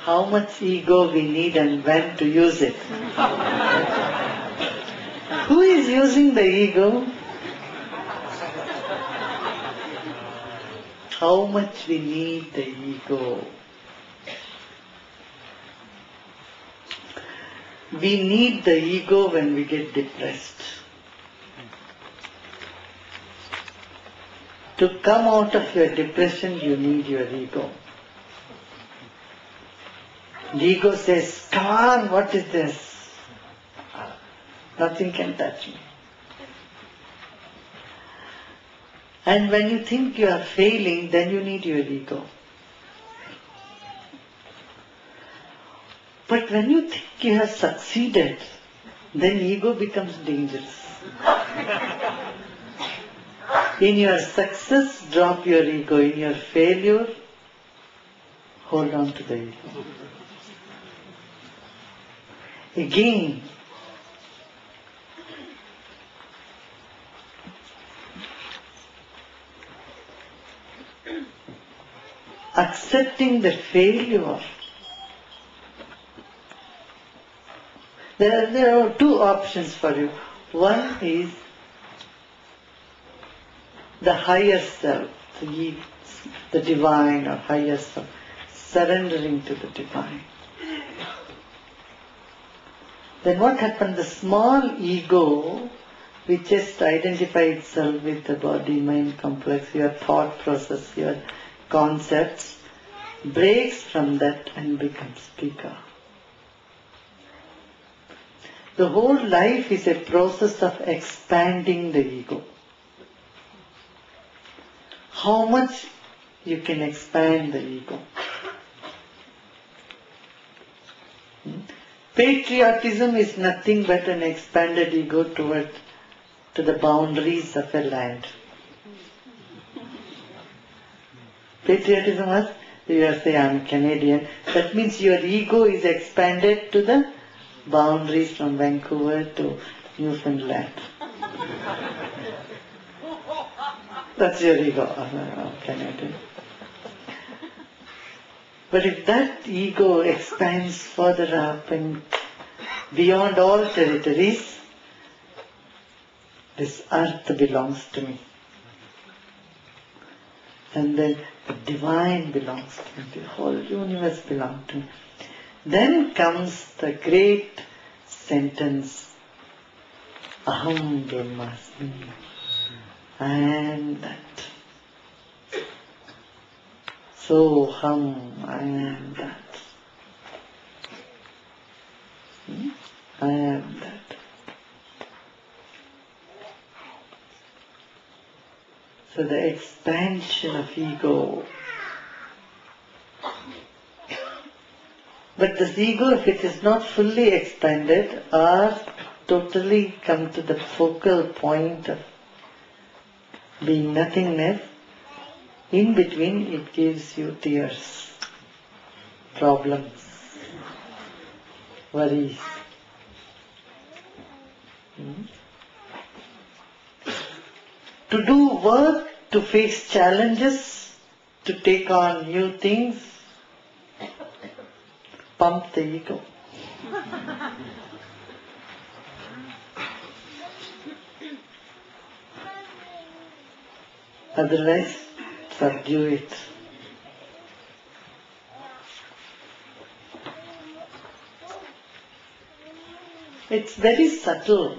how much ego we need and when to use it. Who is using the ego? How much we need the ego. We need the ego when we get depressed. To come out of your depression, you need your ego. The ego says, come on, what is this? Nothing can touch me. And when you think you are failing, then you need your ego. But when you think you have succeeded, then ego becomes dangerous. In your success, drop your ego. In your failure, hold on to the ego. Again, accepting the failure. There are two options for you. One is the higher self, the divine or higher self, surrendering to the divine. Then what happened? The small ego, which just identifies itself with the body-mind complex, your thought process, your concepts, breaks from that and becomes bigger. The whole life is a process of expanding the ego. How much you can expand the ego. Patriotism is nothing but an expanded ego to the boundaries of a land. Patriotism is, you are saying, I am Canadian. That means your ego is expanded to the boundaries from Vancouver to Newfoundland. That's your ego. Canadian. But if that ego expands further up and beyond all territories, this earth belongs to me. And then the divine belongs to me. The whole universe belongs to me. Then comes the great sentence, Aham Brahmasmi. I am that. So hum, I am that. I am that. So the expansion of ego. But this ego, if it is not fully expanded or totally come to the focal point of being nothingness, in between it gives you tears, problems, worries. To do work, to face challenges, to take on new things, pump the ego. Otherwise, subdue it. It's very subtle.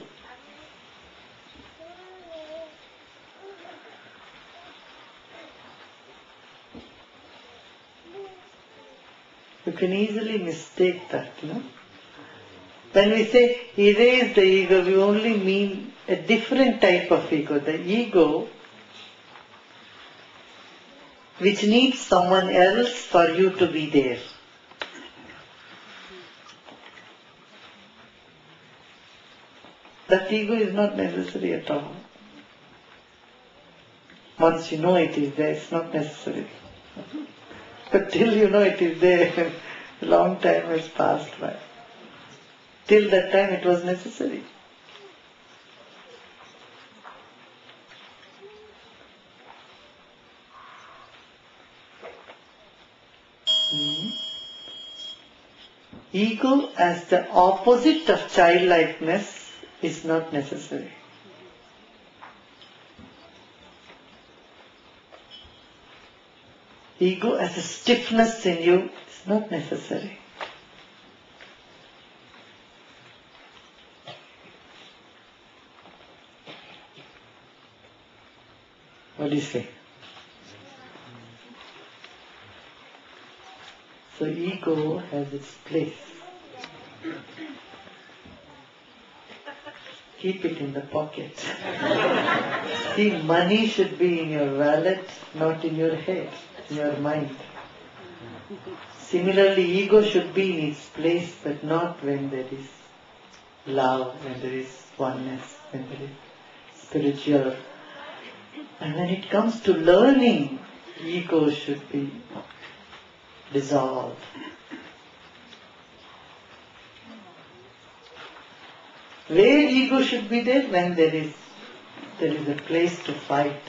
You can easily mistake that, no? When we say erase the ego, we only mean a different type of ego. The ego which needs someone else for you to be there. That ego is not necessary at all. Once you know it is there, it's not necessary. But till you know it is there, a long time has passed by. Till that time it was necessary. ego as the opposite of childlikeness is not necessary. Ego as a stiffness in you is not necessary. What do you say? So ego has its place. Keep it in the pocket. See, money should be in your wallet, not in your head, in your mind. Similarly, ego should be in its place, but not when there is love, when there is oneness, when there is spiritual. And when it comes to learning, ego should be dissolved. Where ego should be there? When there is a place to fight.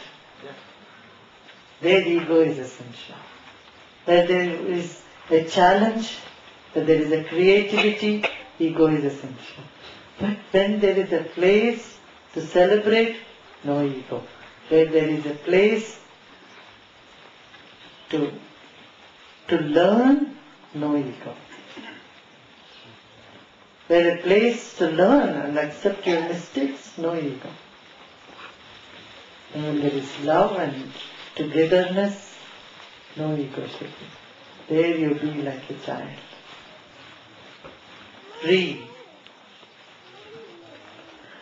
There ego is essential. Where there is a challenge, where there is a creativity, ego is essential. But when there is a place to celebrate, no ego. Where there is a place to learn, no ego. Where a place to learn and accept your mistakes, no ego. And when there is love and togetherness, no ego should be. There you be like a child. Free.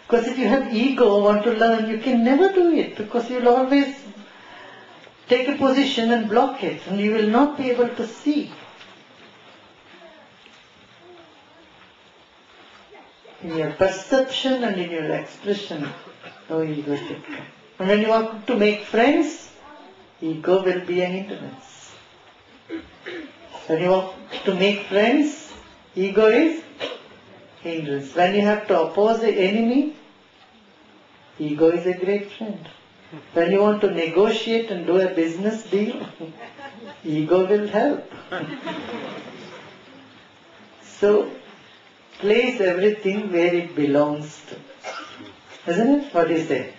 Because if you have ego, want to learn, you can never do it, because you'll always take a position and block it, and you will not be able to see. In your perception and in your expression, no ego should come. And when you want to make friends, ego will be a hindrance. When you want to make friends, ego is hindrance. When you have to oppose the enemy, ego is a great friend. When you want to negotiate and do a business deal, ego will help. So, place everything where it belongs to. Isn't it? What do you say?